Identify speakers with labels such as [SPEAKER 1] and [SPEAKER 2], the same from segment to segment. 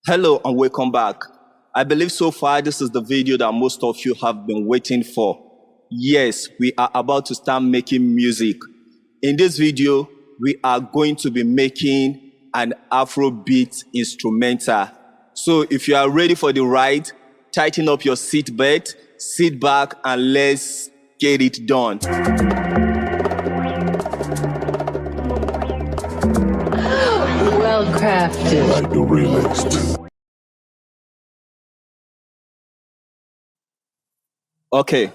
[SPEAKER 1] Hello and welcome back. I believe so far this is the video that most of you have been waiting for. Yes, we are about to start making music. In this video, we are going to be making an Afrobeat instrumental. So if you are ready for the ride, tighten up your seatbelt, sit back and let's get it done.
[SPEAKER 2] Well crafted.
[SPEAKER 3] Like the remix.
[SPEAKER 1] Okay,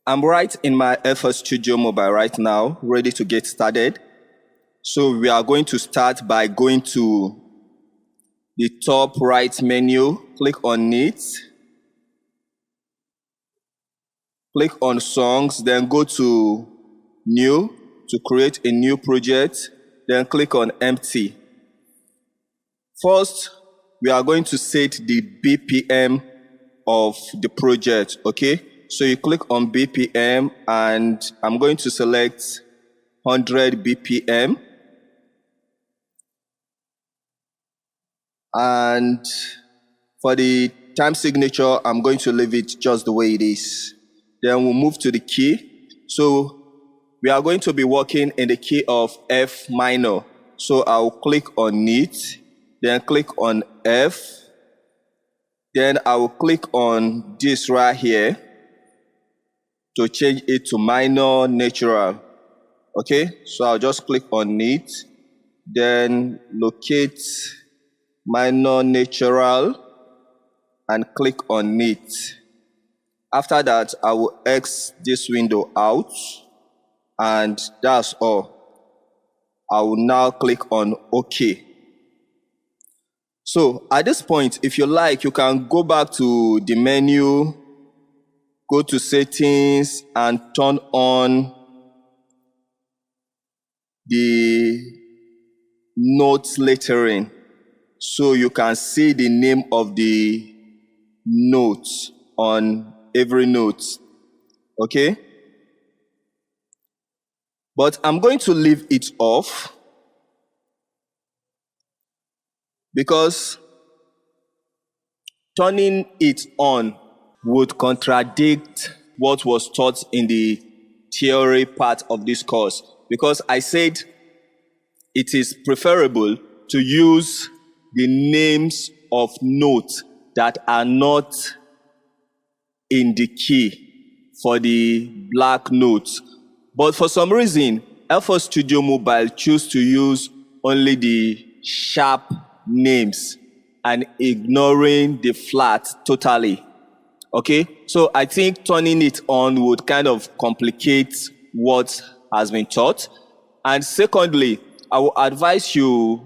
[SPEAKER 1] I'm right in my FL Studio Mobile right now, ready to get started. So we are going to start by going to the top right menu, click on it, click on songs, then go to new to create a new project, then click on empty. First, we are going to set the BPM of the project, okay? So you click on BPM and I'm going to select 100 BPM. And for the time signature, I'm going to leave it just the way it is. Then we'll move to the key. So we are going to be working in the key of F minor. So I'll click on it, then click on F. Then I will click on this right here to change it to minor natural. Okay, so I'll just click on it, then locate minor natural and click on it. After that, I will X this window out and that's all. I will now click on OK. So at this point, if you like, you can go back to the menu, go to settings and turn on the notes lettering so you can see the name of the notes on every note, okay? But I'm going to leave it off because turning it on would contradict what was taught in the theory part of this course, because I said it is preferable to use the names of notes that are not in the key for the black notes. But for some reason, FL Studio Mobile choose to use only the sharp names and ignoring the flat totally. Okay, so I think turning it on would kind of complicate what has been taught. And secondly, I will advise you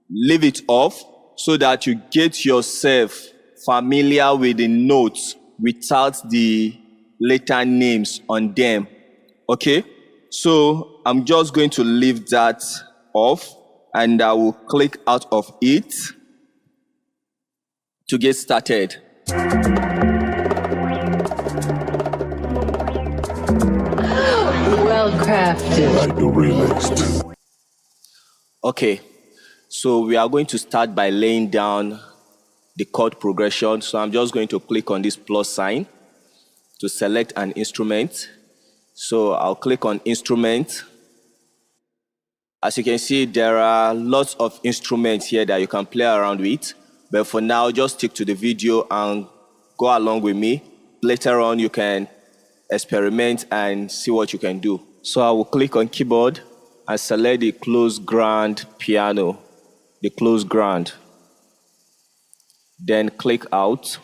[SPEAKER 1] leave it off so that you get yourself familiar with the notes without the letter names on them. Okay, so I'm just going to leave that off and I will click out of it to get started.
[SPEAKER 2] Well crafted.
[SPEAKER 3] Like the remix.
[SPEAKER 1] Okay, so we are going to start by laying down the chord progression. So I'm just going to click on this plus sign to select an instrument. So I'll click on instrument. As you can see, there are lots of instruments here that you can play around with. But for now, just stick to the video and go along with me. Later on, you can experiment and see what you can do. So I will click on keyboard and select the close ground piano, the close ground. Then click out.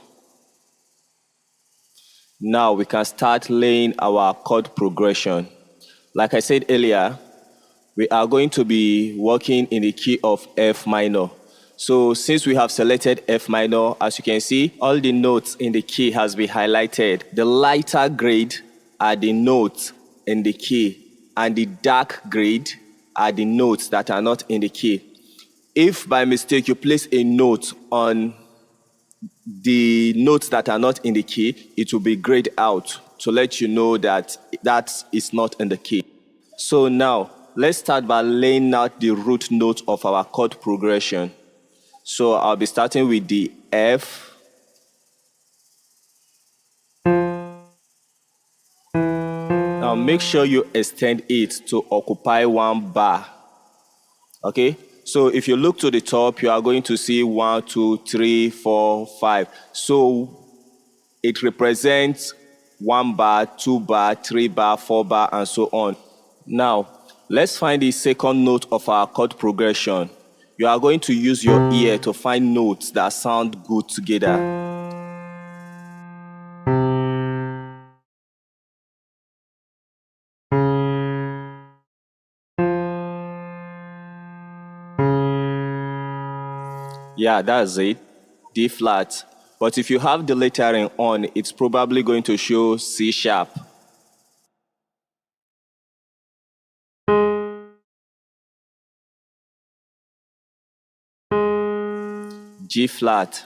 [SPEAKER 1] Now we can start laying our chord progression. Like I said earlier, we are going to be working in the key of F minor. So since we have selected F minor, as you can see, all the notes in the key has been highlighted. The lighter grade are the notes in the key, and the dark grade are the notes that are not in the key. If by mistake you place a note on the notes that are not in the key, it will be grayed out to let you know that that is not in the key. So now, let's start by laying out the root note of our chord progression. So I'll be starting with the F. Now make sure you extend it to occupy one bar. Okay? So if you look to the top, you are going to see 1, 2, 3, 4, 5. So it represents 1 bar, 2 bar, 3 bar, 4 bar, and so on. Now, let's find the second note of our chord progression. You are going to use your ear to find notes that sound good together. Yeah, that's it. D flat. But if you have the lettering on, it's probably going to show C sharp. G flat.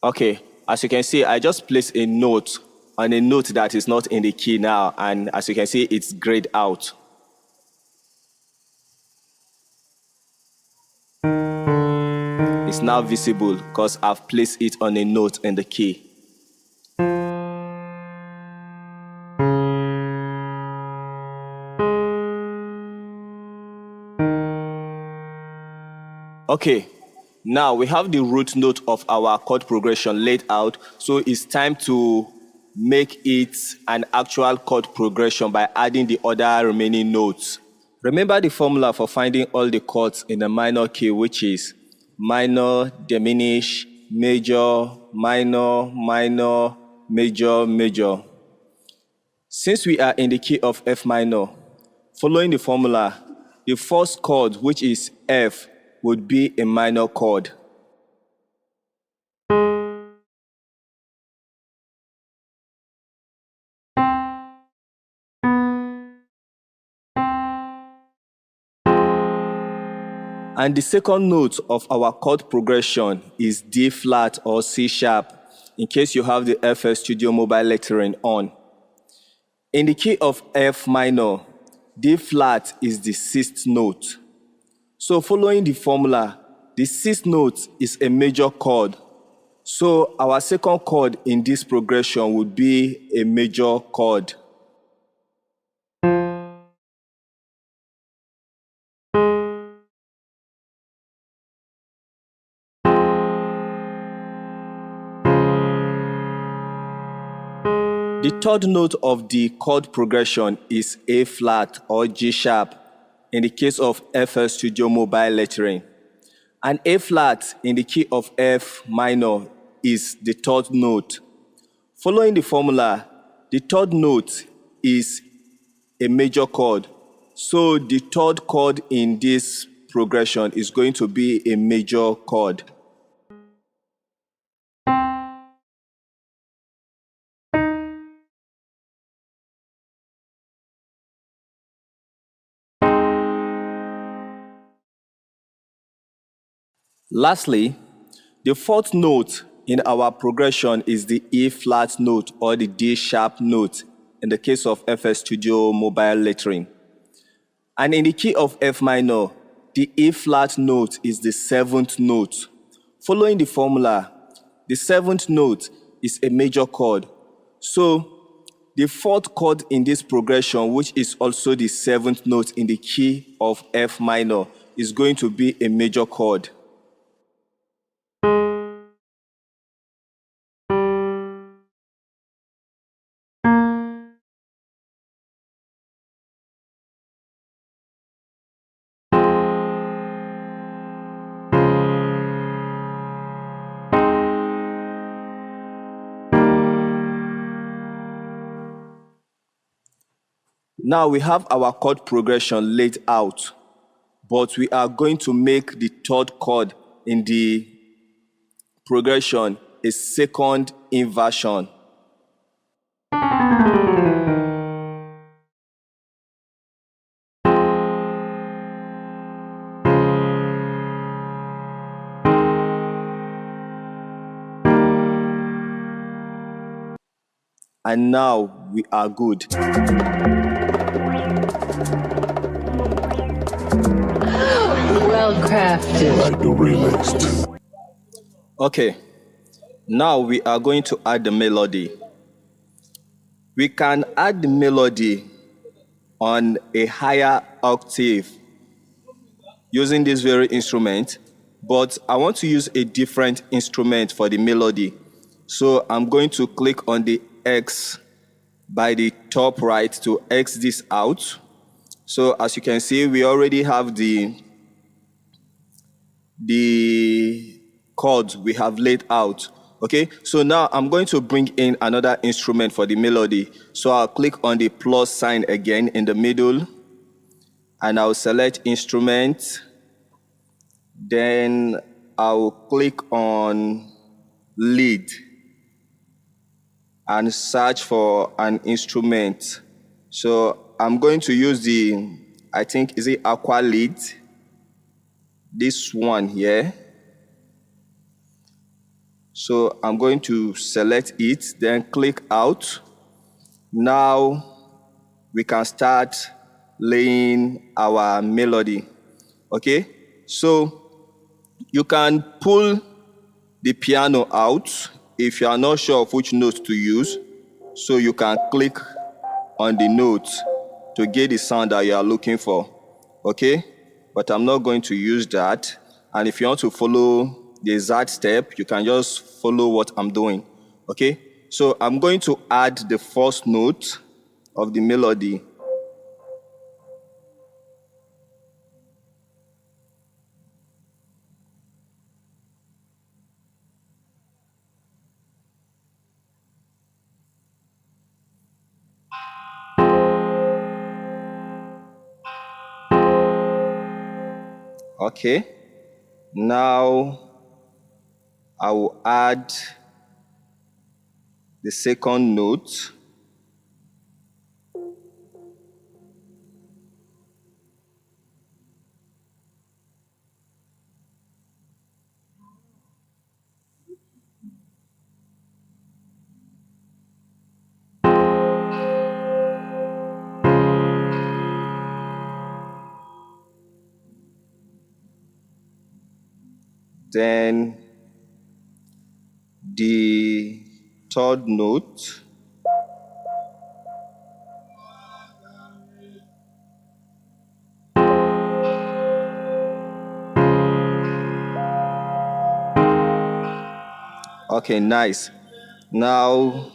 [SPEAKER 1] Okay, as you can see, I just placed a note on a note that is not in the key now, and as you can see, it's grayed out. It's now visible because I've placed it on a note in the key. Okay, now we have the root note of our chord progression laid out, so it's time to make it an actual chord progression by adding the other remaining notes. Remember the formula for finding all the chords in a minor key, which is minor, diminish, major, minor, minor, major, major. Since we are in the key of F minor, following the formula, the first chord, which is F, would be a minor chord. And the second note of our chord progression is D flat or C sharp, in case you have the FL Studio mobile lettering on. In the key of F minor, D flat is the sixth note. So following the formula, the sixth note is a major chord. So our second chord in this progression would be a major chord. The third note of the chord progression is A flat or G sharp in the case of FL Studio mobile lettering. And A flat in the key of F minor is the third note. Following the formula, the third note is a major chord. So the third chord in this progression is going to be a major chord. Lastly, the fourth note in our progression is the E flat note or the D sharp note in the case of FL Studio mobile lettering. And in the key of F minor, the E flat note is the seventh note. Following the formula, the seventh note is a major chord. So the fourth chord in this progression, which is also the seventh note in the key of F minor, is going to be a major chord. Now we have our chord progression laid out, but we are going to make the third chord in the progression a second inversion. And now we are good.
[SPEAKER 2] Well crafted.
[SPEAKER 3] Like the remix do.
[SPEAKER 1] Okay, now we are going to add the melody. We can add the melody on a higher octave using this very instrument, but I want to use a different instrument for the melody. So I'm going to click on the X by the top right to X this out. So as you can see, we already have the chords we have laid out. Okay, so now I'm going to bring in another instrument for the melody. So I'll click on the plus sign again in the middle, and I'll select instrument. Then I'll click on lead and search for an instrument. So I'm going to use the, I think, is it aqua lead? This one here. So I'm going to select it, then click out. Now we can start laying our melody. Okay, so you can pull the piano out if you are not sure of which note to use. So you can click on the note to get the sound that you are looking for. Okay, but I'm not going to use that. And if you want to follow the exact step, you can just follow what I'm doing. Okay, so I'm going to add the first note of the melody. Okay, now I will add the second note. Then the third note. Okay, nice. Now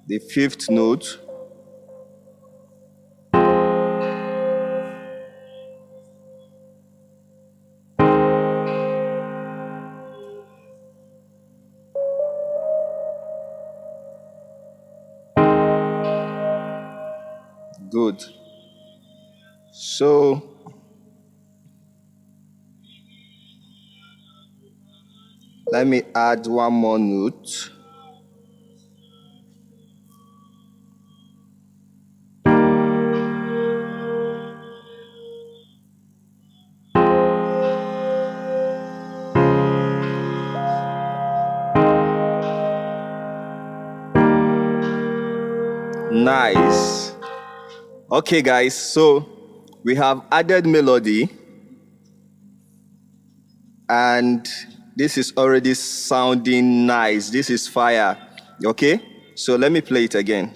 [SPEAKER 1] the fifth note. Good. So let me add one more note. Nice. Okay, guys, so we have added melody, and this is already sounding nice. This is fire. Okay, so let me play it again.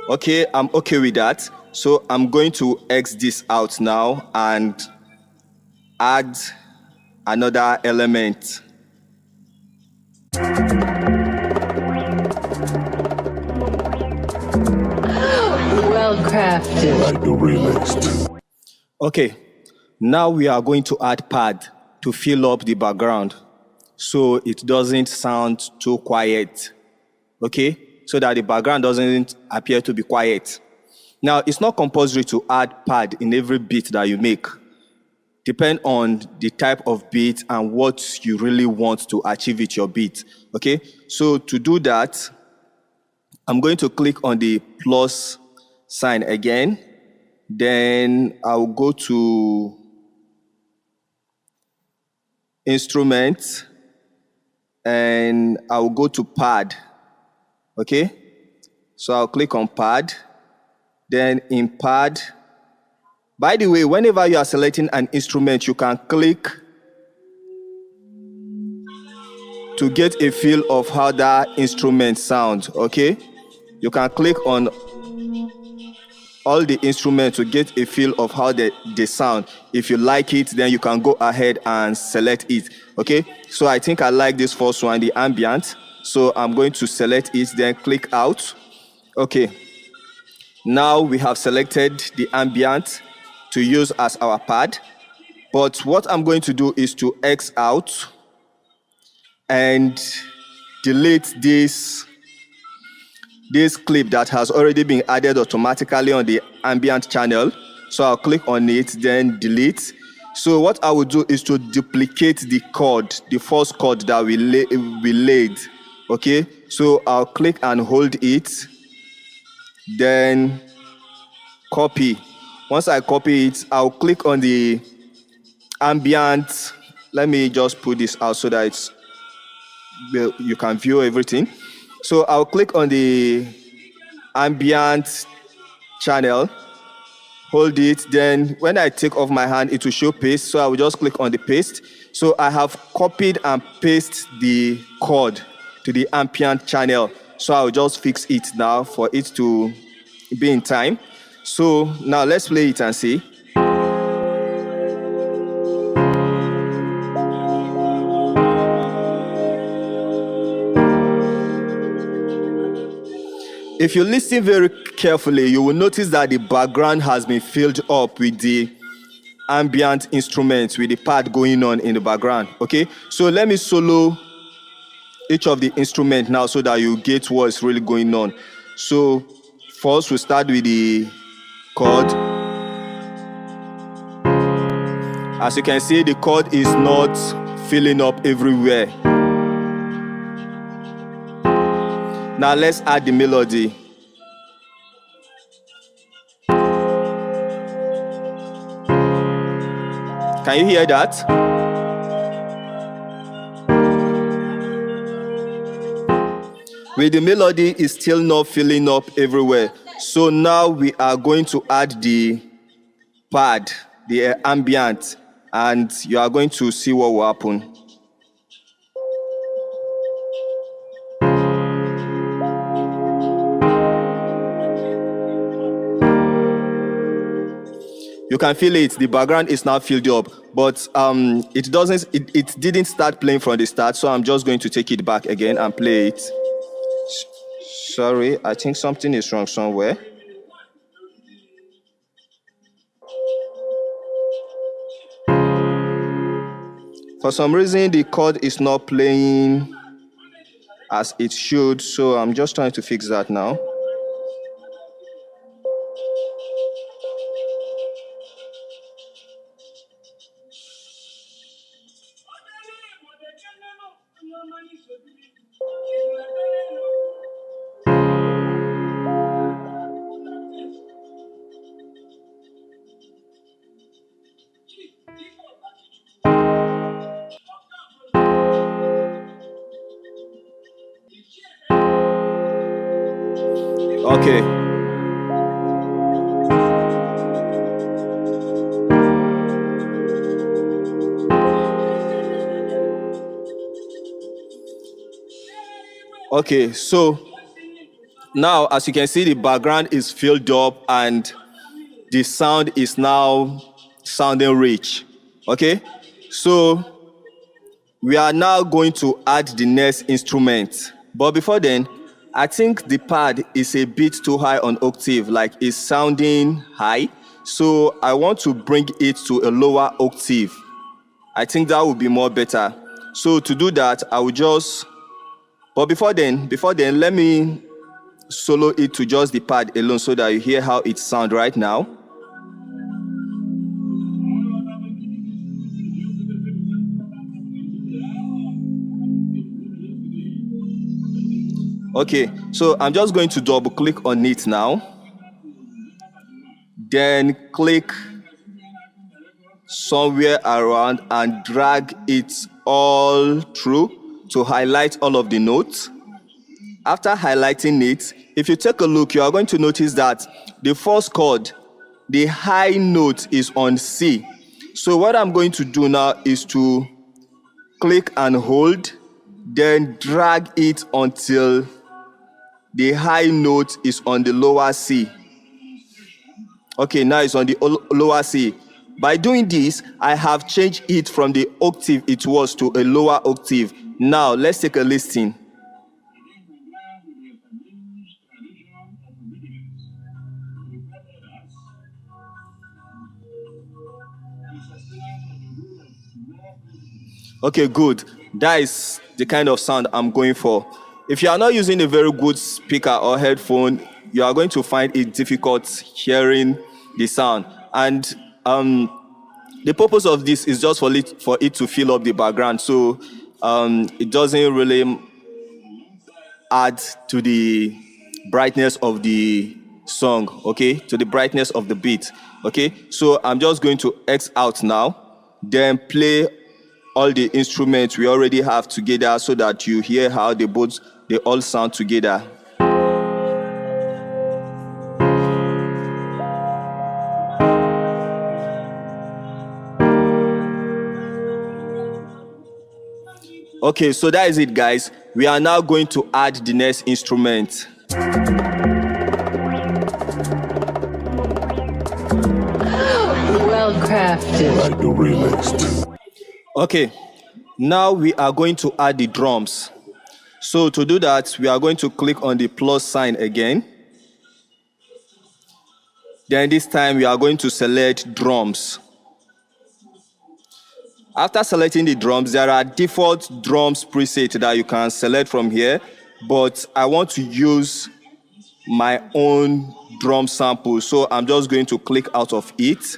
[SPEAKER 1] Okay, I'm okay with that. So I'm going to X this out now and add another element.
[SPEAKER 2] Well crafted.
[SPEAKER 3] Like the remix do.
[SPEAKER 1] Okay, now we are going to add pad to fill up the background so it doesn't sound too quiet. Okay, so that the background doesn't appear to be quiet. Now, it's not compulsory to add pad in every beat that you make. Depend on the type of beat and what you really want to achieve with your beat. Okay, so to do that, I'm going to click on the plus sign again. Then I'll go to instrument and I'll go to pad. Okay? So I'll click on pad. Then in pad, by the way, whenever you are selecting an instrument, you can click to get a feel of how that instrument sounds. Okay? You can click on all the instruments to get a feel of how they sound. If you like it, then you can go ahead and select it. Okay, so I think I like this first one, the ambient. So I'm going to select it, then click out. Okay, now we have selected the ambient to use as our pad. But what I'm going to do is to X out and delete this clip that has already been added automatically on the ambient channel. So I'll click on it, then delete. So what I will do is to duplicate the chord, the first chord that we laid. Okay, so I'll click and hold it, then copy. Once I copy it, I'll click on the ambient. Let me just put this out so that you can view everything. So I'll click on the ambient channel, hold it, then when I take off my hand, it will show paste. So I will just click on the paste. So I have copied and pasted the chord to the ambient channel. So I'll just fix it now for it to be in time. So now let's play it and see. If you listen very carefully, you will notice that the background has been filled up with the ambient instruments, with the pad going on in the background. Okay, so let me solo each of the instruments now so that you get what's really going on. So first we start with the chord. As you can see, the chord is not filling up everywhere. Now let's add the melody. Can you hear that? With the melody, is still not filling up everywhere. So now we are going to add the pad, the ambient, and you are going to see what will happen. You can feel it. The background is now filled up, but it didn't start playing from the start. So I'm just going to take it back again and play it. Sorry, I think something is wrong somewhere. For some reason, the chord is not playing as it should. So I'm just trying to fix that now. Okay. Okay, so now as you can see, the background is filled up and the sound is now sounding rich. Okay, so we are now going to add the next instrument. But before then, I think the pad is a bit too high on octave, like it's sounding high. So I want to bring it to a lower octave. I think that would be more better. So to do that, I will just, but before then, let me solo it to just the pad alone so that you hear how it sounds right now. Okay, so I'm just going to double click on it now. then click somewhere around and drag it all through to highlight all of the notes. After highlighting it, if you take a look, you are going to notice that the first chord, the high note, is on C. So what I'm going to do now is to click and hold, then drag it until the high note is on the lower C. Okay, now it's on the lower C. By doing this, I have changed it from the octave it was to a lower octave. Now, let's take a listen. Okay, good. That is the kind of sound I'm going for. If you are not using a very good speaker or headphone, you are going to find it difficult hearing the sound. And the purpose of this is just for it to fill up the background. So it doesn't really add to the brightness of the song, okay? To the brightness of the beat, okay? So I'm just going to X out now, then play all the instruments we already have together so that you hear how they all sound together. Okay, so that is it, guys. We are now going to add the next instrument.
[SPEAKER 2] Well crafted.
[SPEAKER 3] Like the remix too.
[SPEAKER 1] Okay, now we are going to add the drums. So to do that, we are going to click on the plus sign again. Then this time we are going to select drums. After selecting the drums, there are default drums preset that you can select from here, but I want to use my own drum sample, so I'm just going to click out of it.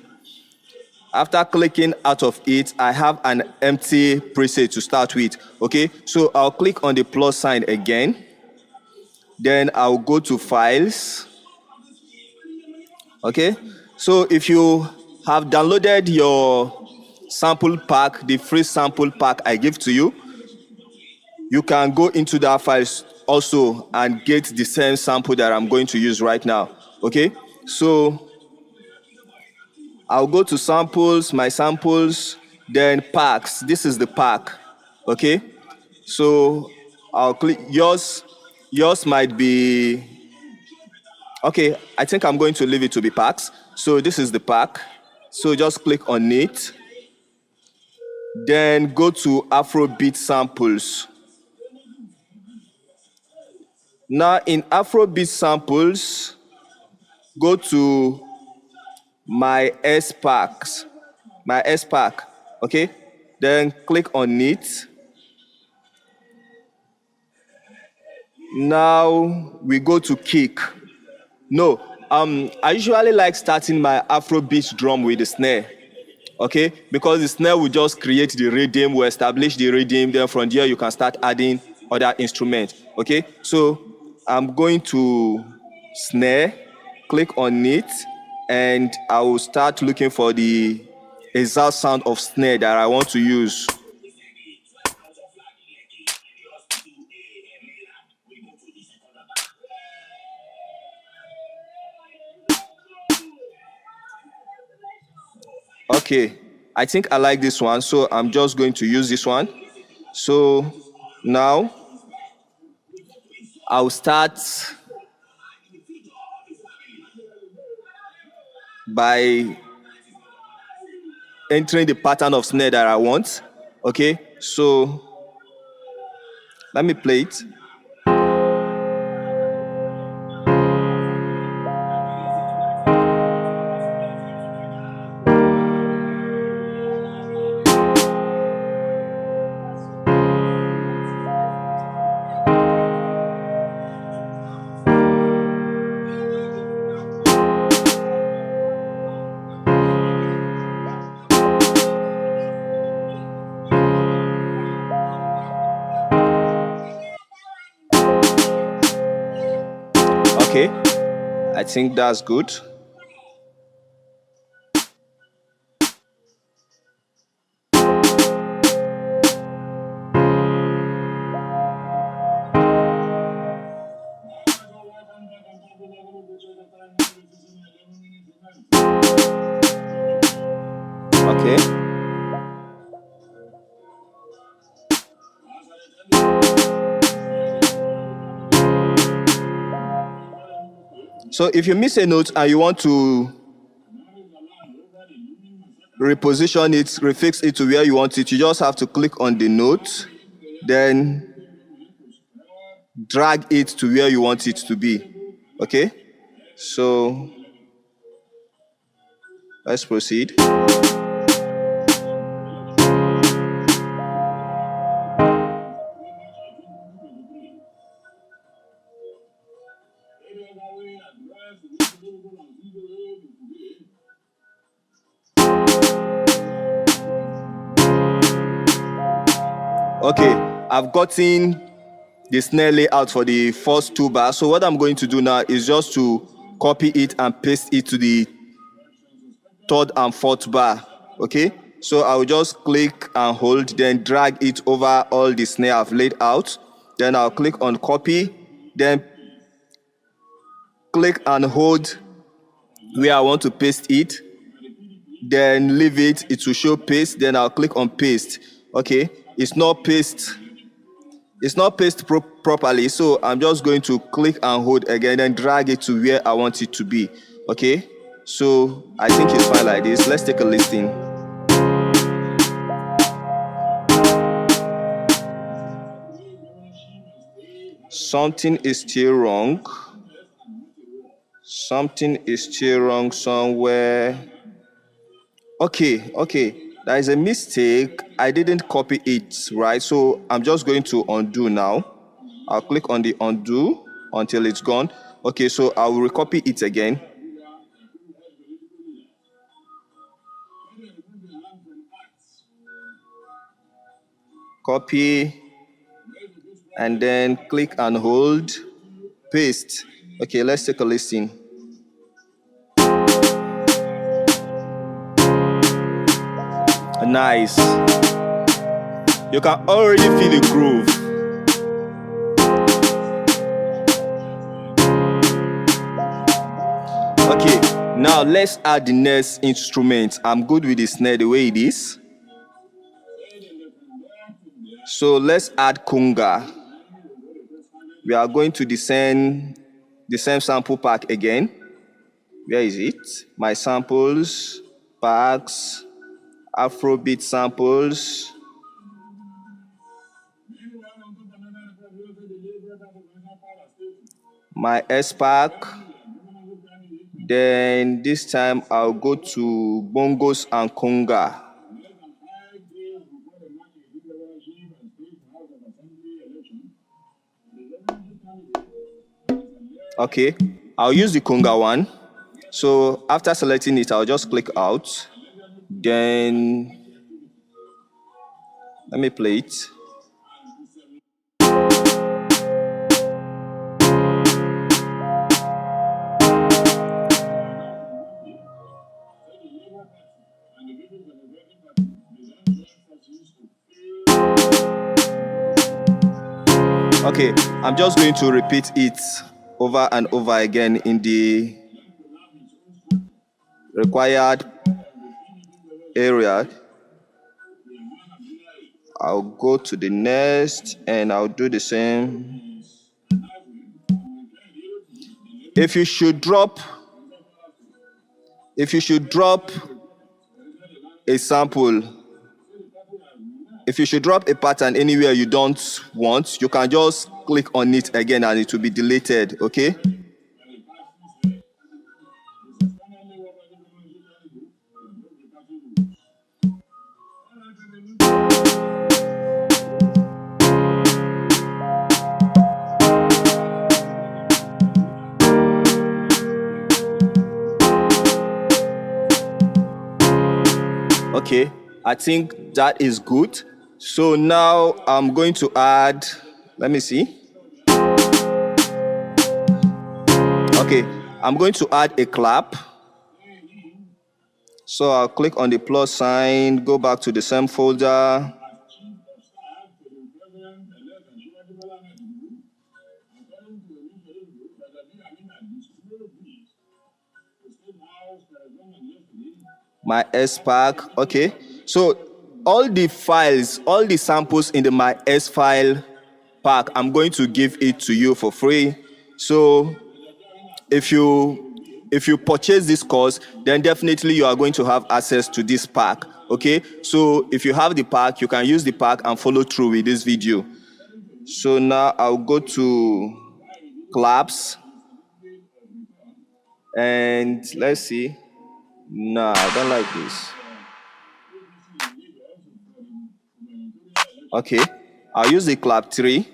[SPEAKER 1] After clicking out of it, I have an empty preset to start with, okay? So I'll click on the plus sign again. Then I'll go to Files, okay? So if you have downloaded your sample pack, the free sample pack I give to you, you can go into that files also and get the same sample that I'm going to use right now, okay? So I'll go to samples, my samples, then packs. This is the pack, okay? So I'll click, yours might be, okay, I think I'm going to leave it to be packs. So this is the pack. So just click on it. Then go to Afrobeat samples. Now in Afrobeat samples, go to my S pack, okay? Then click on it. Now we go to kick. No, I usually like starting my Afrobeat drum with the snare, okay? Because the snare will just create the rhythm, will establish the rhythm, then from there you can start adding other instruments, okay? So I'm going to snare, click on it, and I will start looking for the exact sound of snare that I want to use. Okay, I think I like this one, so I'm just going to use this one. So now I'll start by entering the pattern of snare that I want. Okay, so let me play it. Okay, I think that's good. Okay. So if you miss a note and you want to reposition it, refix it to where you want it, you just have to click on the note, then drag it to where you want it to be. Okay? So let's proceed. Okay, I've gotten the snare layout for the first two bars. So what I'm going to do now is just to copy it and paste it to the third and fourth bar. Okay, so I will just click and hold, then drag it over all the snare I've laid out. Then I'll click on copy, then click and hold where I want to paste it, then leave it, it will show paste, then I'll click on paste. Okay, it's not paste properly, so I'm just going to click and hold again and drag it to where I want it to be. Okay, so I think it's fine like this. Let's take a listen. Something is still wrong. Something is still wrong somewhere. Okay, there is a mistake. I didn't copy it, right? So I'm just going to undo now. I'll click on the undo until it's gone. Okay, so I will recopy it again. Copy, and then click and hold, paste. Okay, let's take a listen. Nice. You can already feel the groove. Okay, now let's add the next instrument. I'm good with the snare the way it is. So let's add conga. We are going to descend the same sample pack again. Where is it? My samples, packs, Afrobeat samples. My S pack. Then this time I'll go to bongos and conga. Okay, I'll use the conga one. So after selecting it, I'll just click out. Then let me play it. Okay, I'm just going to repeat it over and over again in the required area. I'll go to the next and I'll do the same. If you should drop a sample, if you should drop a pattern anywhere you don't want, you can just click on it again and it will be deleted. Okay, okay, I think that is good. So now I'm going to add, let me see. Okay, I'm going to add a clap. So I'll click on the plus sign, go back to the same folder. My S pack. Okay. So all the files, all the samples in the My S file pack, I'm going to give it to you for free. So if you purchase this course, then definitely you are going to have access to this pack. Okay. So if you have the pack, you can use the pack and follow through with this video. So now I'll go to Claps and let's see. No, I don't like this. Okay, I'll use the Clap 3.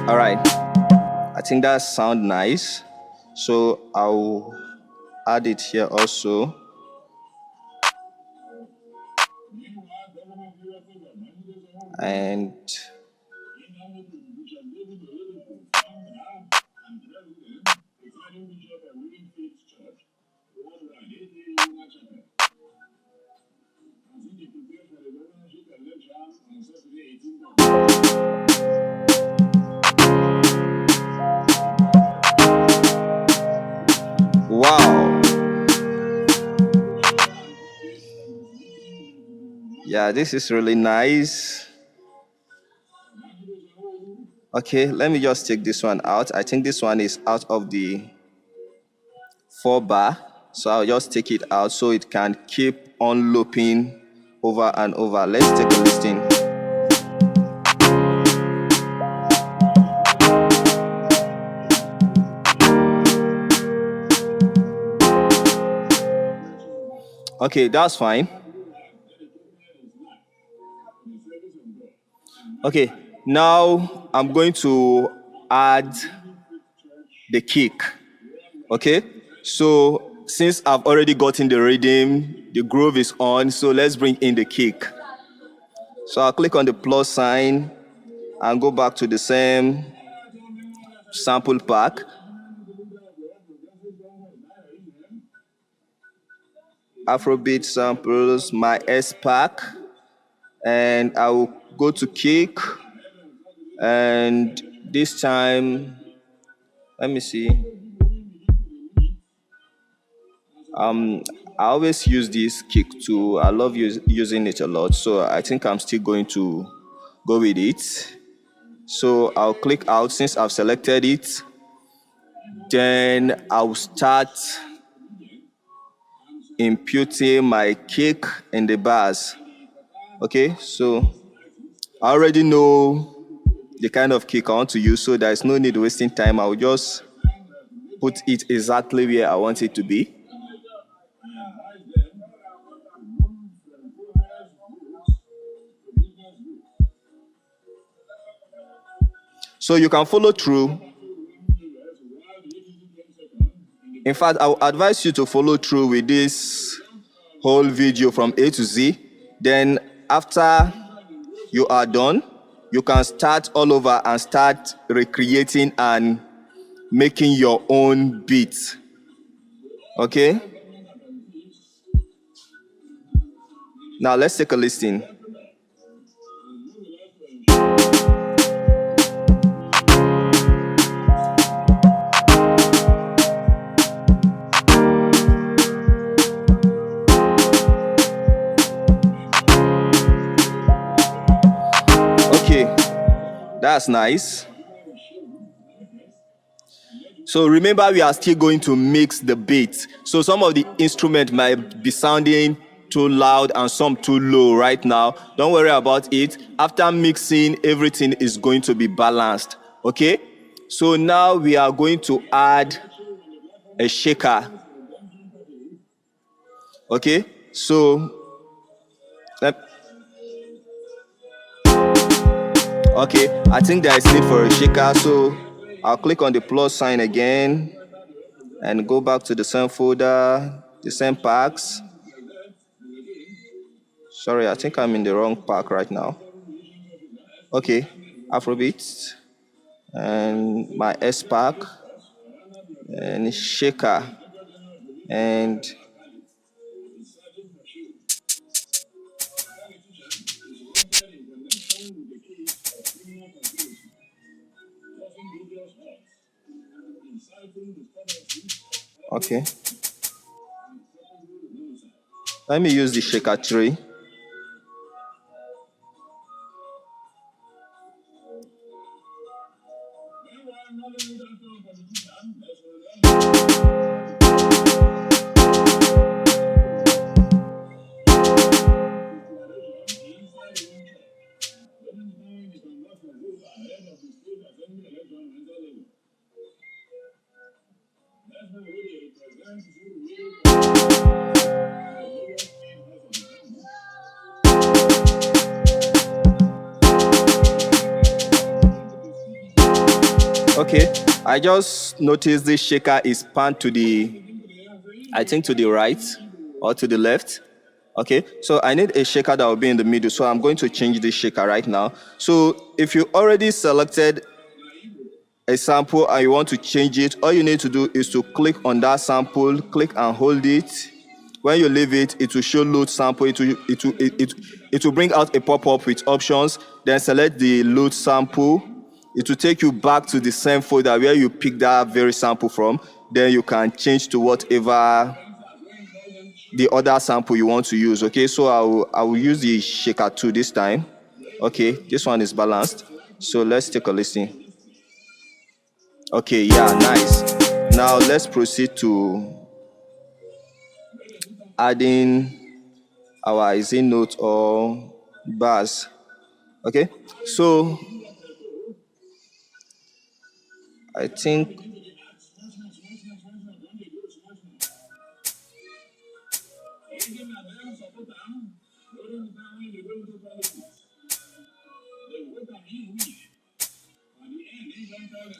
[SPEAKER 1] All right, I think that sounds nice. So I'll add it here also. And wow. Yeah, this is really nice. Okay, let me just take this one out. I think this one is out of the 4 bar. So I'll just take it out so it can keep on looping over and over. Let's take a listen. Okay, that's fine. Okay, now I'm going to add the kick. Okay, so since I've already gotten the rhythm, the groove is on, so let's bring in the kick. So I'll click on the plus sign and go back to the same sample pack. Afrobeat samples, my S pack, and I will go to kick, and this time, let me see. I always use this kick too. I love using it a lot, so I think I'm still going to go with it. So I'll click out since I've selected it. Then I'll start imputing my kick in the bars. Okay, so I already know the kind of kick I want to use, so there's no need wasting time. I'll just put it exactly where I want it to be. So you can follow through. In fact, I would advise you to follow through with this whole video from A to Z. Then after you are done, you can start all over and start recreating and making your own beat. Okay? Now let's take a listen. That's nice. So remember, we are still going to mix the beats. So some of the instruments might be sounding too loud and some too low right now. Don't worry about it. After mixing, everything is going to be balanced. Okay? So now we are going to add a shaker. Okay? So Okay, I think there is need for a shaker, so I'll click on the plus sign again and go back to the same folder, the same packs. Sorry, I think I'm in the wrong pack right now. Okay, Afrobeats and my S pack and shaker and okay. Let me use the shaker tray. Okay, I just noticed this shaker is panned to the, I think to the right or to the left. Okay, so I need a shaker that will be in the middle. So I'm going to change this shaker right now. So if you already selected a sample and you want to change it, all you need to do is to click on that sample, click and hold it. When you leave it, it will show load sample. It will bring out a pop-up with options. Then select the load sample. It will take you back to the same folder where you picked that very sample from. Then you can change to whatever the other sample you want to use. Okay, so I will use the shaker 2 this time. Okay, this one is balanced. So let's take a listen. Okay, yeah, nice. Now let's proceed to adding our easy note or bars. Okay, so I think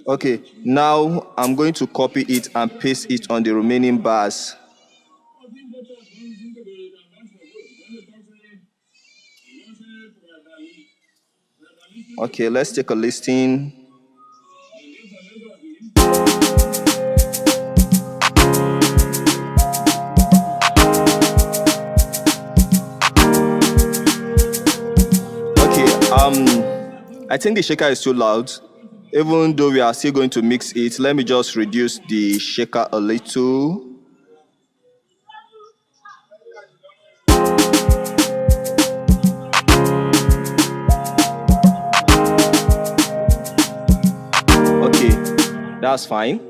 [SPEAKER 1] okay, now I'm going to copy it and paste it on the remaining bars. Okay, let's take a listing. Okay, I think the shaker is too loud. Even though we are still going to mix it, let me just reduce the shaker a little. Okay, that's fine.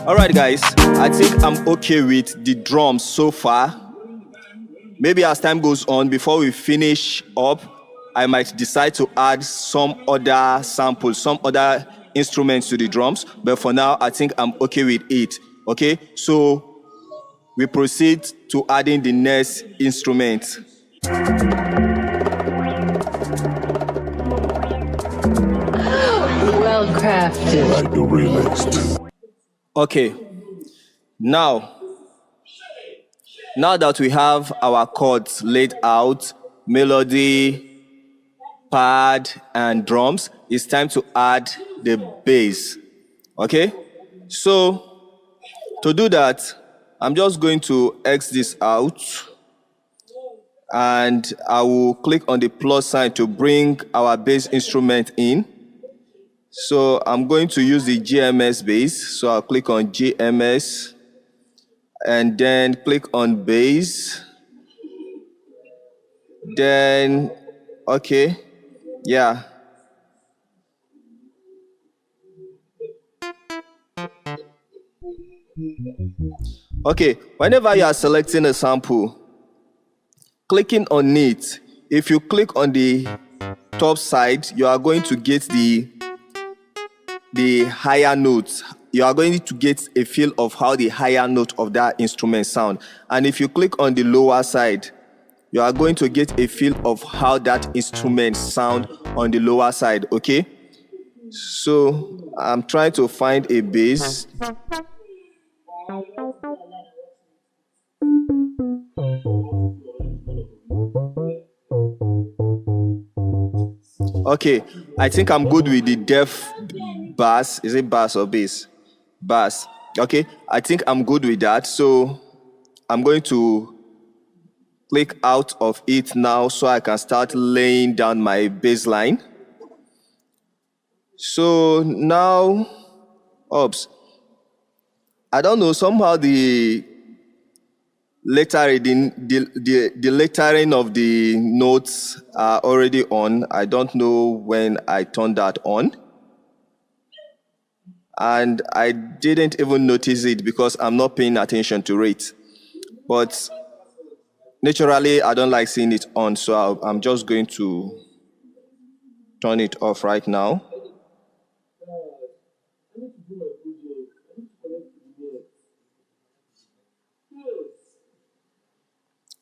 [SPEAKER 1] Alright guys, I think I'm okay with the drums so far. Maybe as time goes on, before we finish up, I might decide to add some other samples, some other instruments to the drums. But for now, I think I'm okay with it. Okay, so we proceed to adding the next instrument.
[SPEAKER 2] Well crafted.
[SPEAKER 3] Like the remix too.
[SPEAKER 1] Okay, now that we have our chords laid out, melody, pad, and drums, it's time to add the bass. Okay, so to do that, I'm just going to X this out and I will click on the plus sign to bring our bass instrument in. So I'm going to use the GMS bass. So I'll click on GMS and then click on bass. Then, okay, yeah. Okay, whenever you are selecting a sample, clicking on it, if you click on the top side, you are going to get the the higher notes. You are going to get a feel of how the higher note of that instrument sound. And if you click on the lower side, you are going to get a feel of how that instrument sound on the lower side, okay? So I'm trying to find a bass. Okay, I think I'm good with the def bass. Is it bass or bass? Bass. Okay, I think I'm good with that. So I'm going to click out of it now so I can start laying down my bass line. So now, oops, I don't know, somehow the lettering, the lettering of the notes are already on. I don't know when I turned that on. And I didn't even notice it because I'm not paying attention to it. But naturally, I don't like seeing it on, so I'm just going to turn it off right now.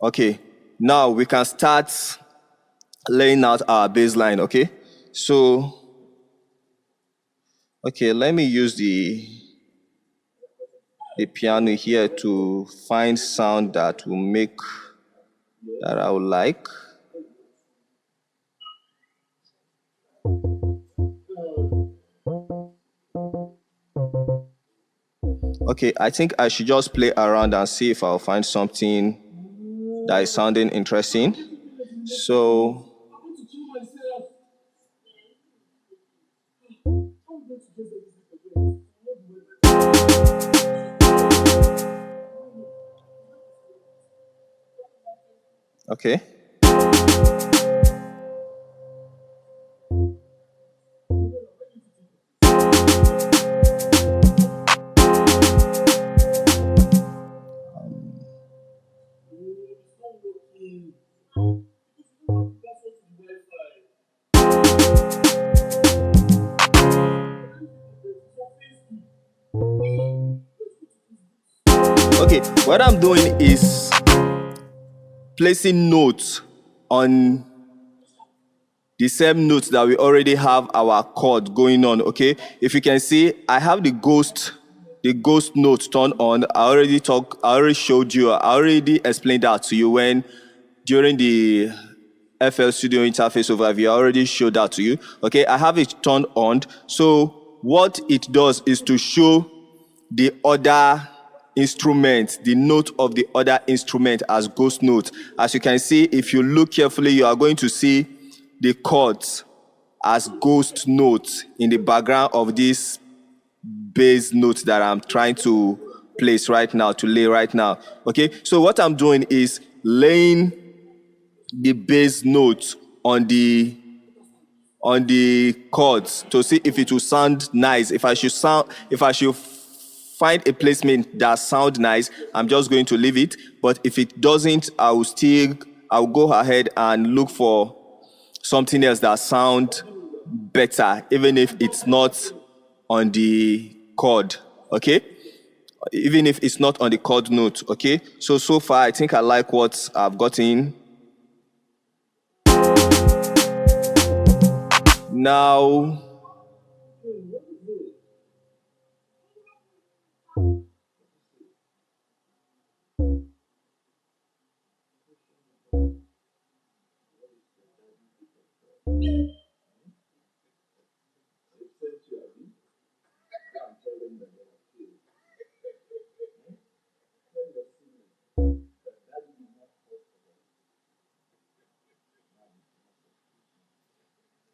[SPEAKER 1] Okay, now we can start laying out our bass line, okay? So, okay, let me use the piano here to find sound that will make, that I would like. Okay, I think I should just play around and see if I'll find something that is sounding interesting. So, okay. Okay, what I'm doing is placing notes on the same notes that we already have our chord going on, okay? If you can see, I have the ghost note turned on. I already showed you, I already explained that to you when during the FL Studio interface overview, I already showed that to you. Okay, I have it turned on. So what it does is to show the other instrument, the note of the other instrument as ghost note. As you can see, if you look carefully, you are going to see the chords as ghost notes in the background of this bass note that I'm trying to place right now, to lay right now. Okay, so what I'm doing is laying the bass note on the chords to see if it will sound nice. If I should find a placement that sounds nice, I'm just going to leave it. But if it doesn't, I'll go ahead and look for something else that sounds better, even if it's not on the chord, okay? Even if it's not on the chord note, okay? So far, I think I like what I've gotten. Now,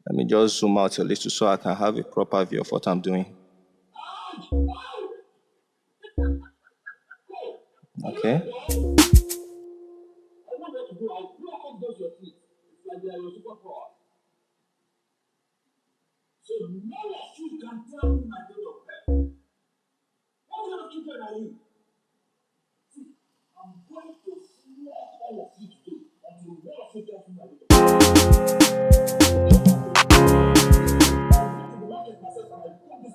[SPEAKER 1] let me just zoom out a little so I can have a proper view of what I'm doing. Okay. So none of you can tell me my date of birth. What kind of children are you? See, I'm going to flog all of you today until one of you tells me my date of birth. I'm going to market myself and I put this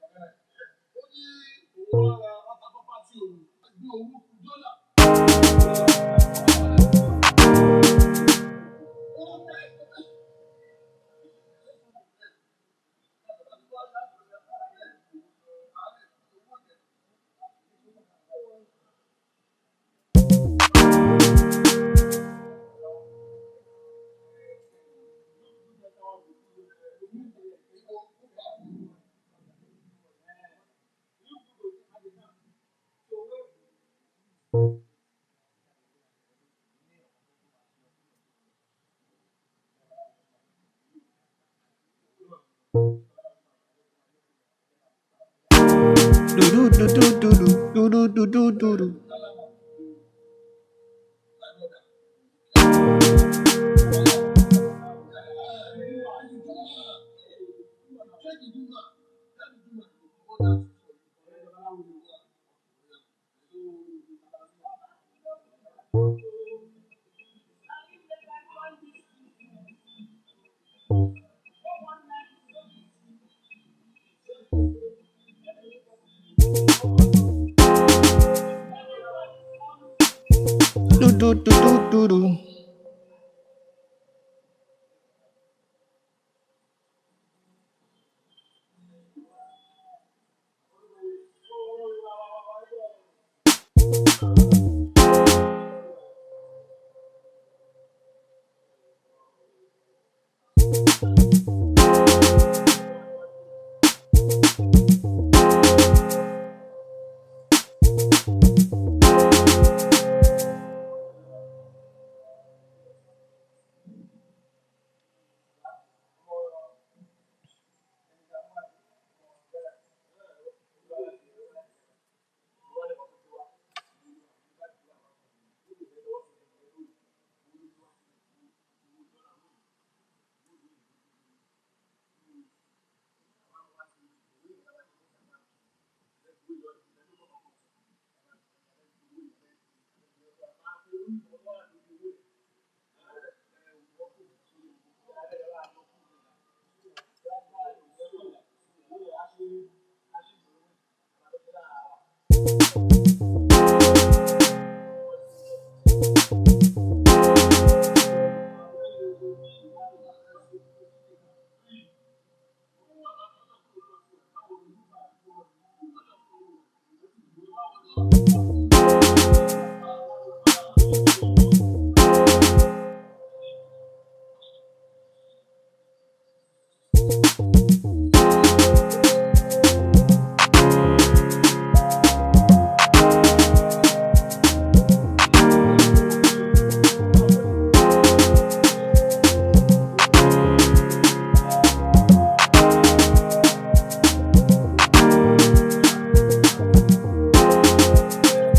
[SPEAKER 1] Do do do do do do do do do do do. Do do do do do do.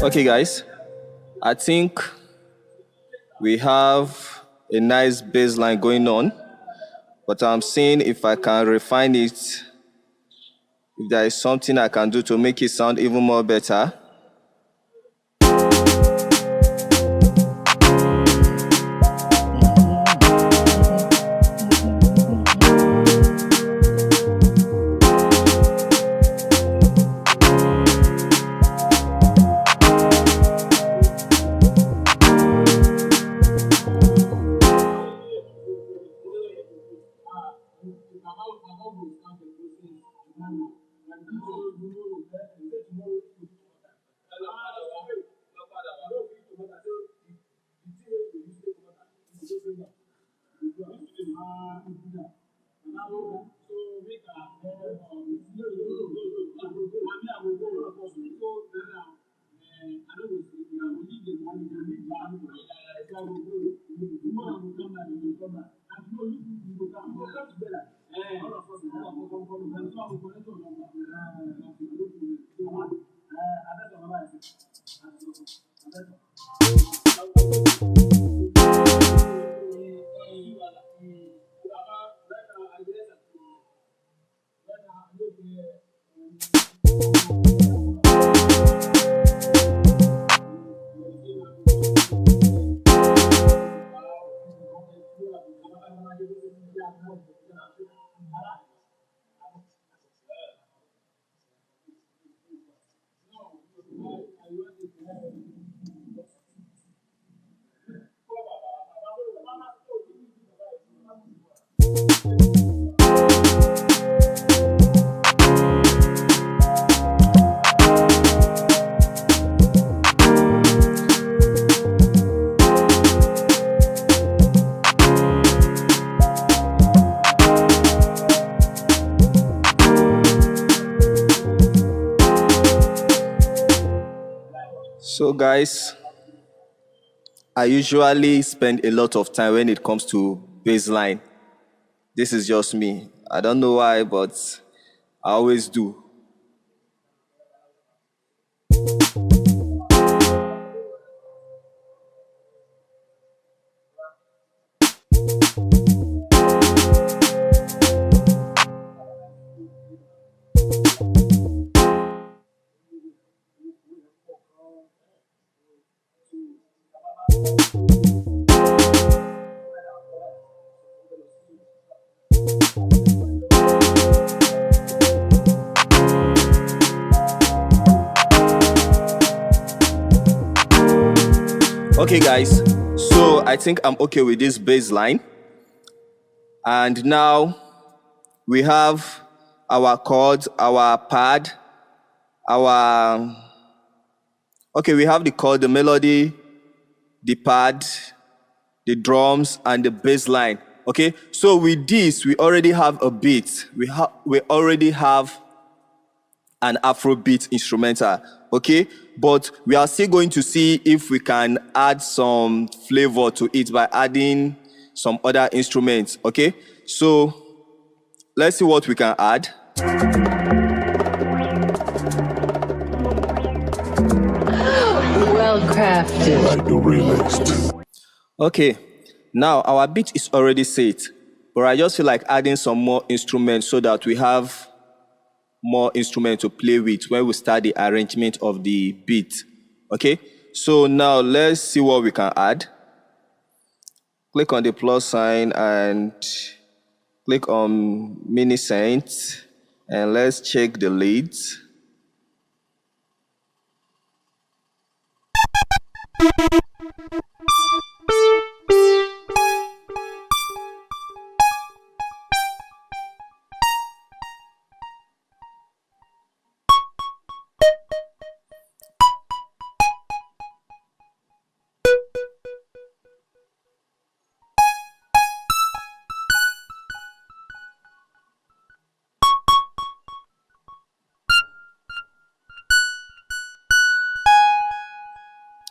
[SPEAKER 1] Okay, guys, I think we have a nice baseline going on, but I'm seeing if I can refine it, if there is something I can do to make it sound even more better. So guys, I usually spend a lot of time when it comes to baseline. This is just me. I don't know why, but I always do. Okay, guys. So I think I'm okay with this bass line. And now we have our chords, our pad, our... Okay, we have the chord, the melody, the pad, the drums, and the bass line. Okay, so with this, we already have a beat. We already have an Afrobeat instrumental. Okay, but we are still going to see if we can add some flavor to it by adding some other instruments. Okay, so let's see what we can add.
[SPEAKER 2] Well crafted.
[SPEAKER 3] Like the remix too.
[SPEAKER 1] Okay, now our beat is already set, but I just feel like adding some more instruments so that we have more instruments to play with when we start the arrangement of the beat. Okay, so now let's see what we can add. Click on the plus sign and click on mini synth, and let's check the leads.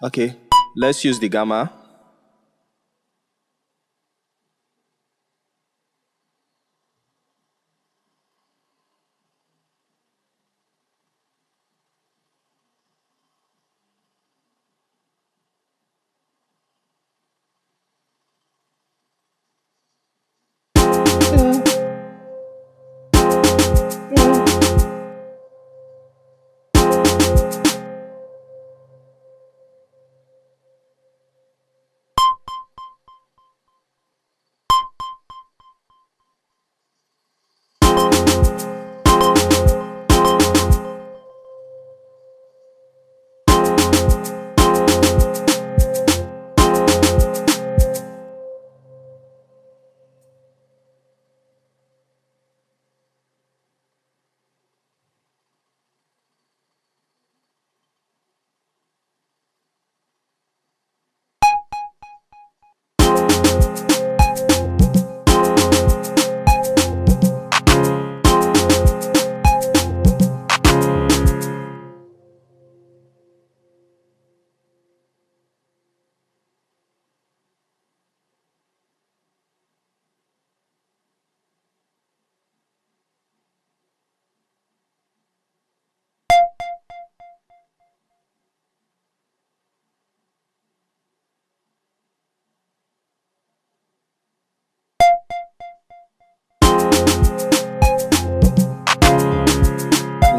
[SPEAKER 1] Okay, let's use the gamma.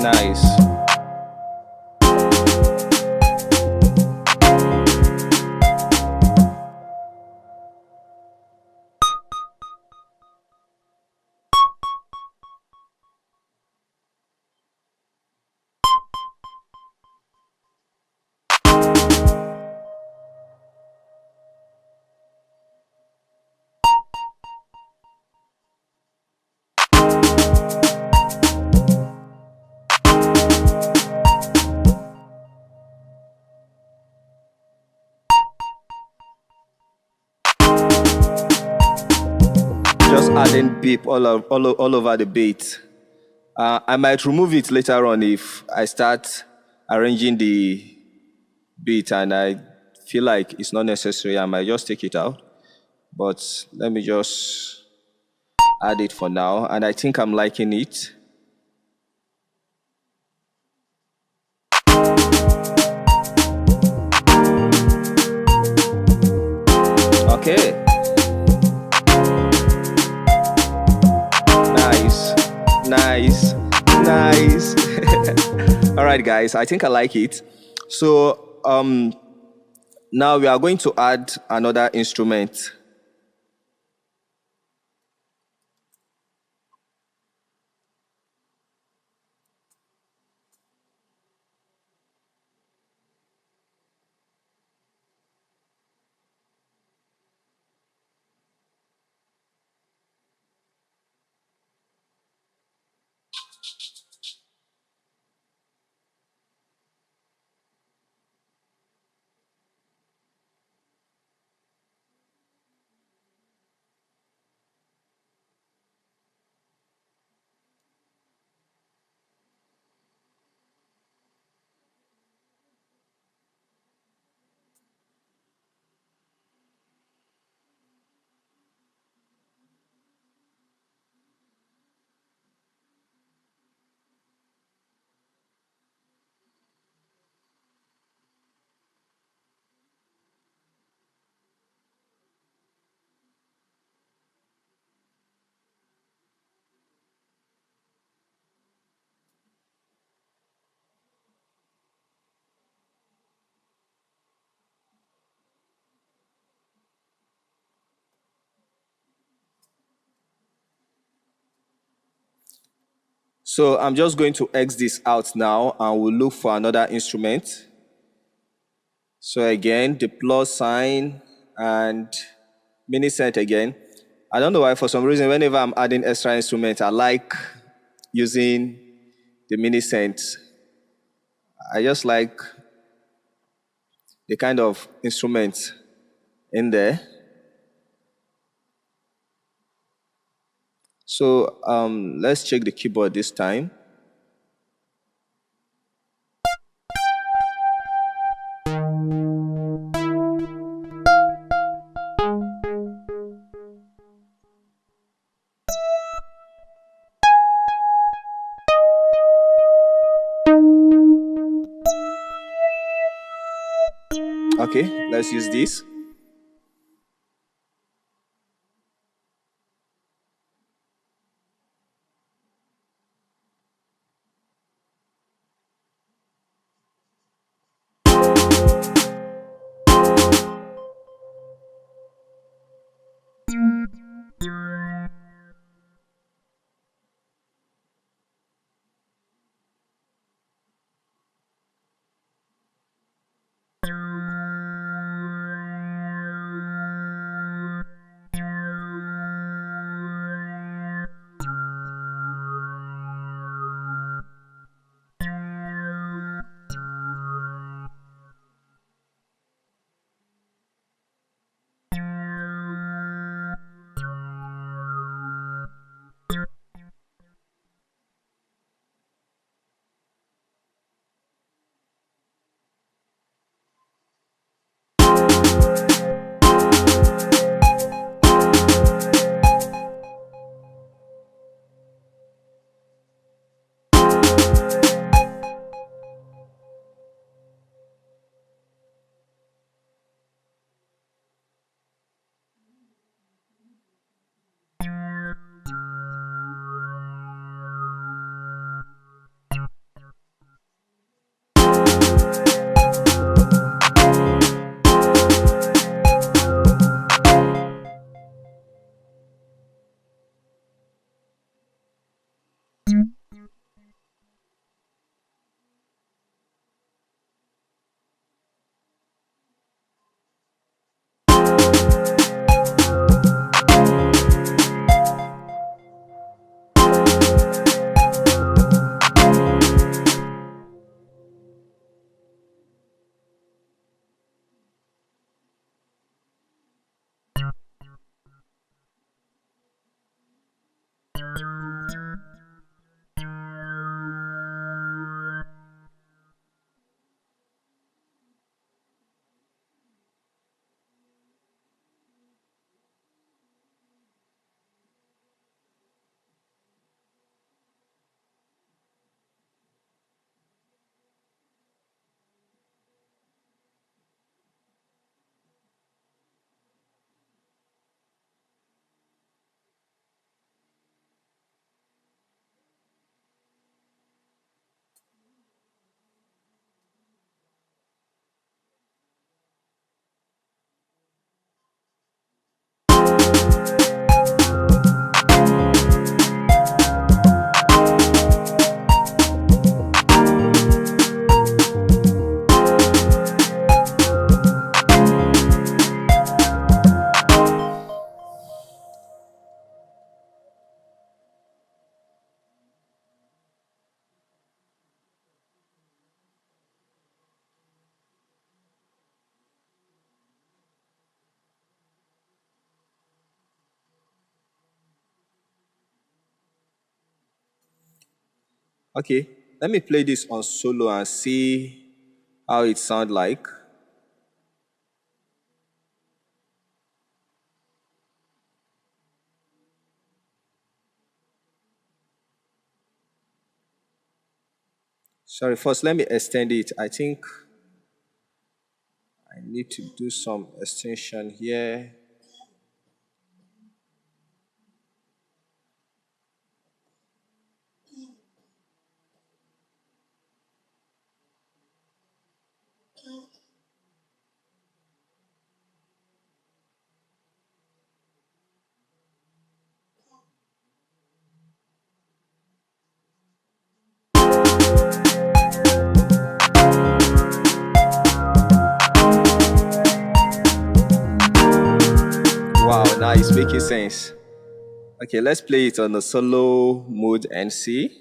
[SPEAKER 1] Nice. Just adding beep all over the beat. I might remove it later on if I start arranging the beat and I feel like it's not necessary. I might just take it out. But let me just add it for now. And I think I'm liking it. Okay. Nice. All right, guys, I think I like it. So now we are going to add another instrument. So I'm just going to X this out now and we'll look for another instrument. So again, the plus sign and minicent again. I don't know why, for some reason, whenever I'm adding extra instruments, I like using the minicent. I just like the kind of instruments in there. So let's check the keyboard this time. Okay, let's use this. Okay, let me play this on solo and see how it sounds like. Sorry, first let me extend it. I think I need to do some extension here. sense. Okay, let's play it on the solo mode and see.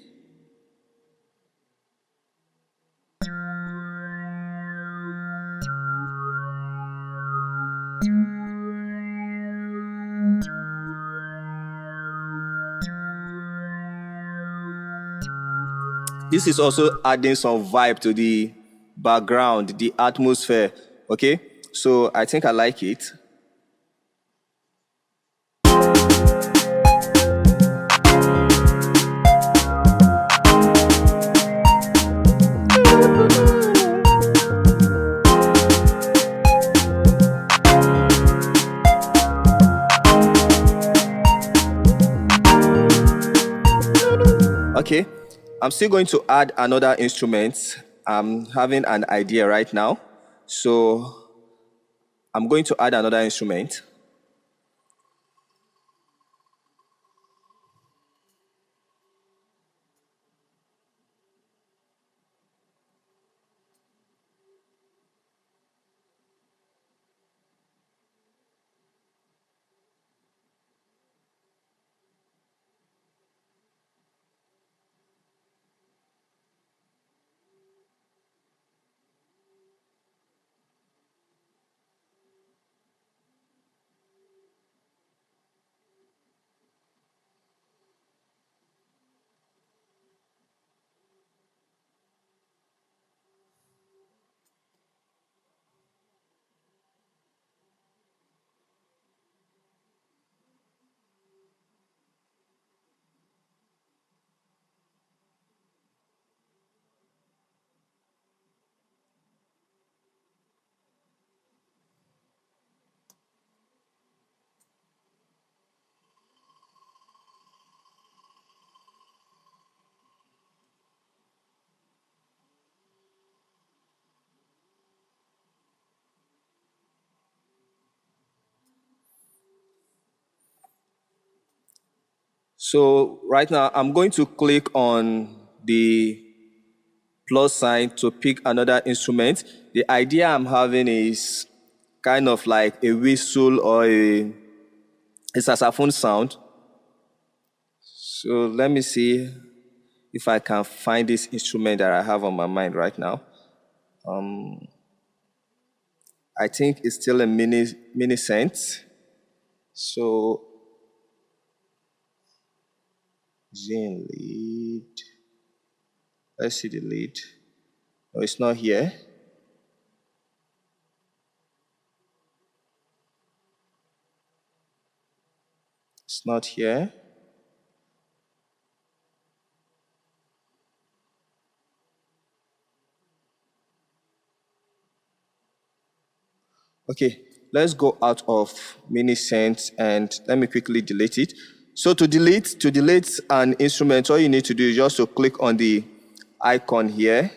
[SPEAKER 1] This is also adding some vibe to the background, the atmosphere. Okay, so I think I like it. Okay, I'm still going to add another instrument. I'm having an idea right now. So I'm going to add another instrument. So right now I'm going to click on the plus sign to pick another instrument. The idea I'm having is kind of like a whistle or a saxophone sound. So let me see if I can find this instrument that I have on my mind right now. I think it's still a mini synth. So Zane lead. Let's see the lead. No, it's not here. It's not here. Okay, let's go out of mini synth and let me quickly delete it. So to delete an instrument, all you need to do is just to click on the icon here.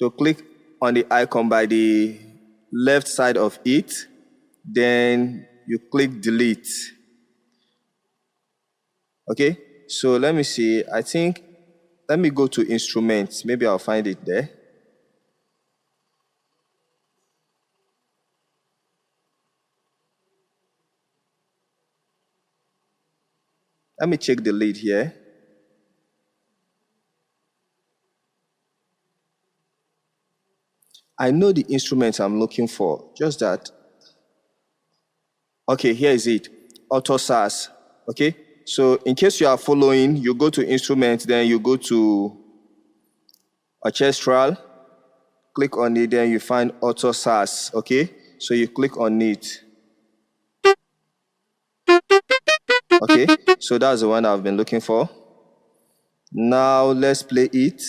[SPEAKER 1] To click on the icon by the left side of it, then you click delete. Okay, so let me see. I think, let me go to instruments. Maybe I'll find it there. Let me check the lead here. I know the instrument I'm looking for, just that. Okay, here is it, Auto SAS. Okay, so in case you are following, you go to instrument, then you go to orchestral, click on it, then you find Auto SAS. Okay, so you click on it. Okay, so that's the one I've been looking for. Now let's play it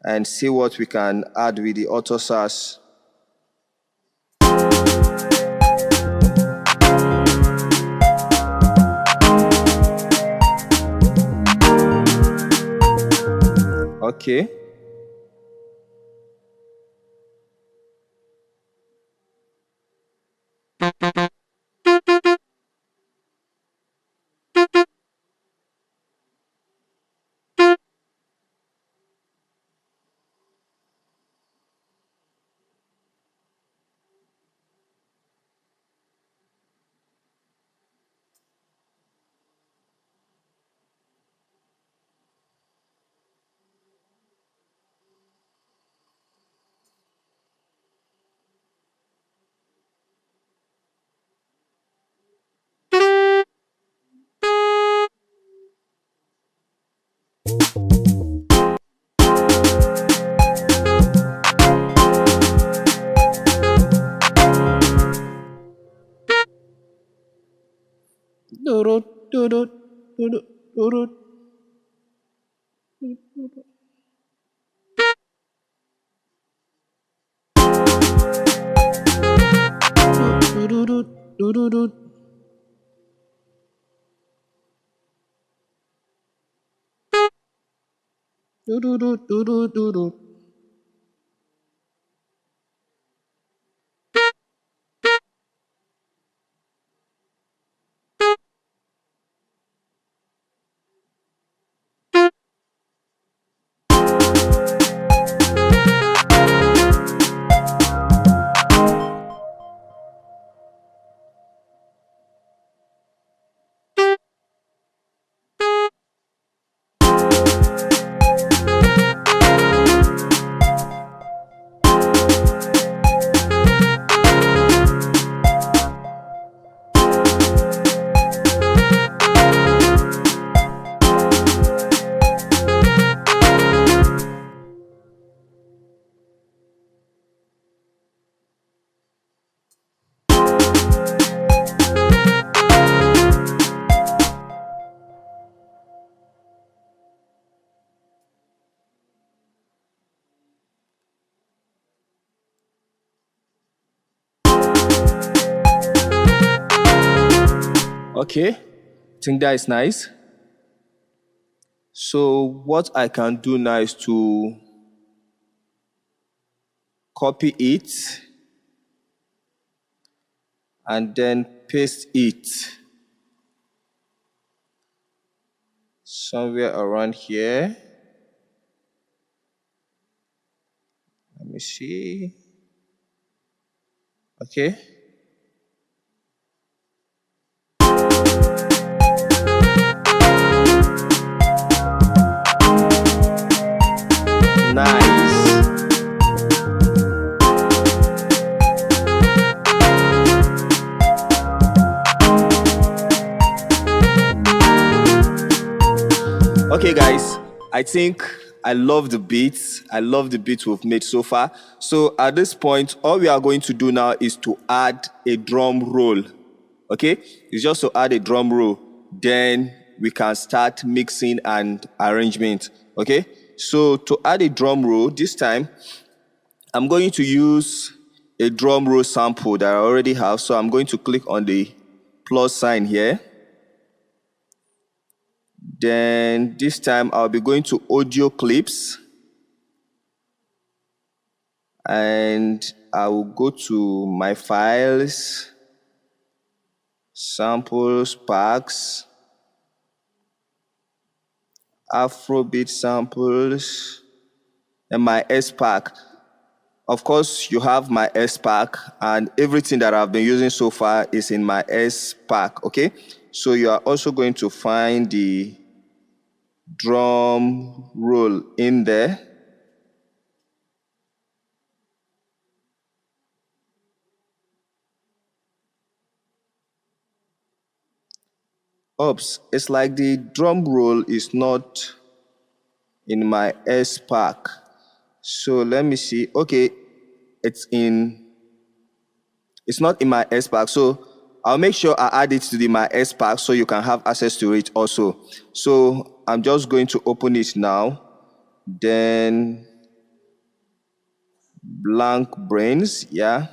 [SPEAKER 1] and see what we can add with the Auto SAS. Okay. Okay, I think that is nice. So what I can do now is to copy it and then paste it somewhere around here. Let me see. Okay. Nice. Okay, guys, I think I love the beats. I love the beats we've made so far. So at this point, all we are going to do now is to add a drum roll. Okay, it's just to add a drum roll. Then we can start mixing and arrangement. Okay, so to add a drum roll, this time I'm going to use a drum roll sample that I already have. So I'm going to click on the plus sign here. Then this time I'll be going to audio clips and I will go to my files, samples, packs, Afrobeat samples, and my S pack. Of course, you have my S pack, and everything that I've been using so far is in my S pack. Okay, so you are also going to find the drum roll in there. Oops, it's like the drum roll is not in my S pack. So let me see. Okay, it's not in my S pack. So I'll make sure I add it to my S pack so you can have access to it also. So I'm just going to open it now. Then blank brains, yeah.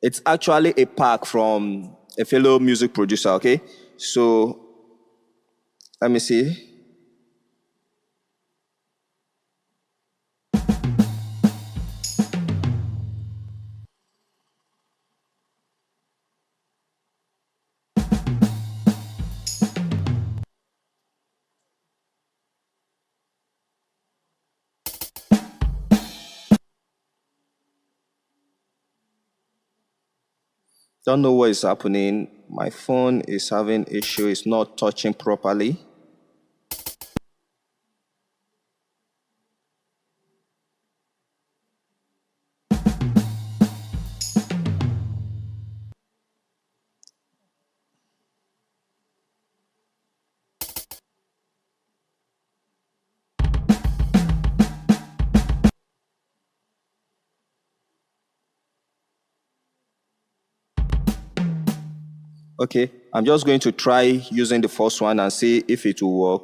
[SPEAKER 1] It's actually a pack from a fellow music producer, okay? So let me see. Don't know what is happening. My phone is having issue. It's not touching properly. Okay, I'm just going to try using the first one and see if it will work.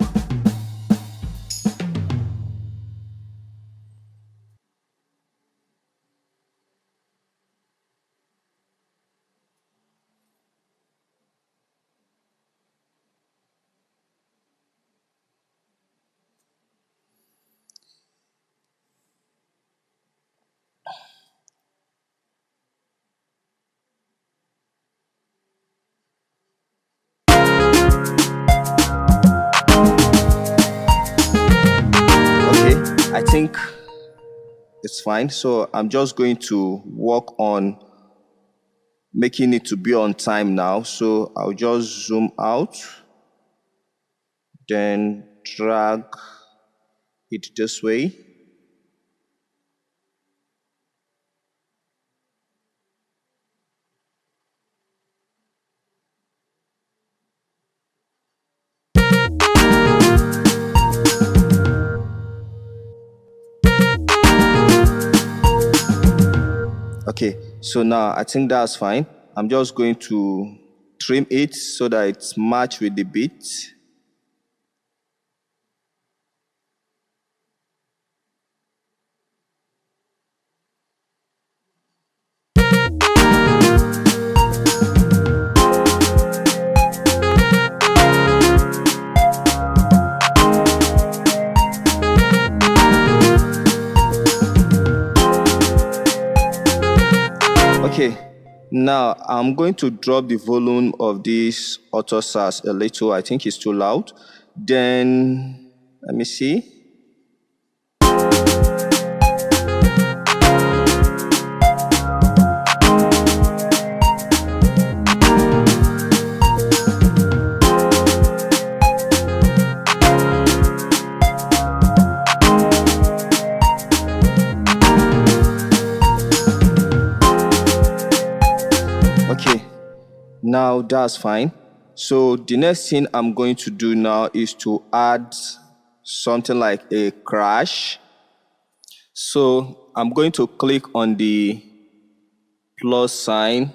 [SPEAKER 1] I think it's fine. So I'm just going to work on making it to be on time now. So I'll just zoom out, then drag it this way. Okay, so now I think that's fine. I'm just going to trim it so that it's matched with the beat. Okay, now I'm going to drop the volume of this auto sax a little. I think it's too loud. Then let me see. Okay, now that's fine. So the next thing I'm going to do now is to add something like a crash. So I'm going to click on the plus sign,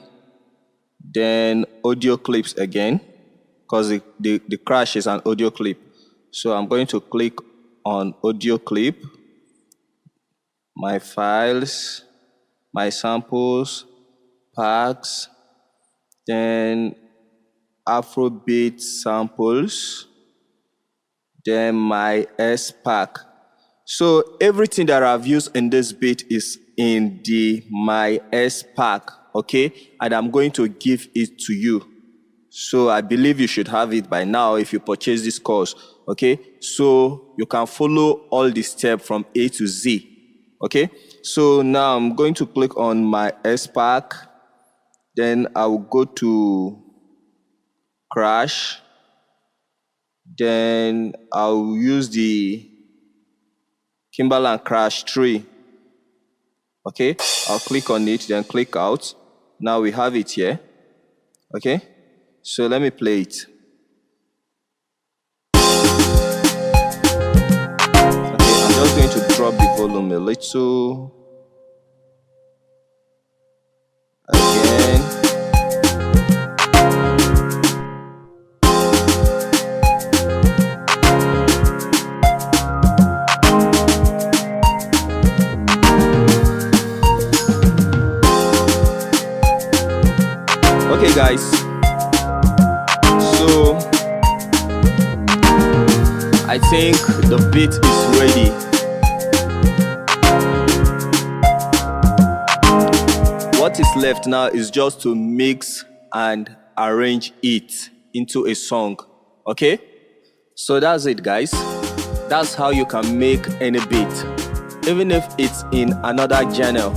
[SPEAKER 1] then audio clips again, because the crash is an audio clip. So I'm going to click on audio clip, my files, my samples, packs, then Afrobeat samples, then my S pack. So everything that I've used in this beat is in the my S pack, okay? And I'm going to give it to you. So I believe you should have it by now if you purchase this course, okay? So you can follow all the steps from A to Z, okay? So now I'm going to click on my S pack. Then I will go to crash. Then I'll use the Timbaland Crash 3. Okay, I'll click on it, then click out. Now we have it here. Okay, so let me play it. Okay, I'm just going to drop the volume a little. Again. Okay guys, so I think the beat is ready. What is left now is just to mix and arrange it into a song, okay? So that's it guys. That's how you can make any beat, even if it's in another genre.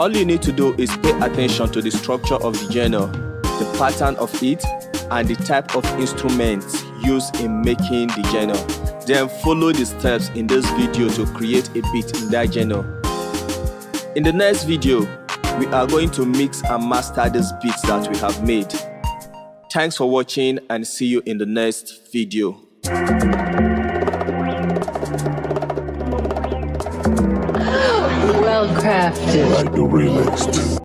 [SPEAKER 1] All you need to do is pay attention to the structure of the genre, the pattern of it, and the type of instruments used in making the genre. Then follow the steps in this video to create a beat in that genre. In the next video, we are going to mix and master these beats that we have made. Thanks for watching and see you in the next video.
[SPEAKER 2] Well crafted.
[SPEAKER 3] Like the remix.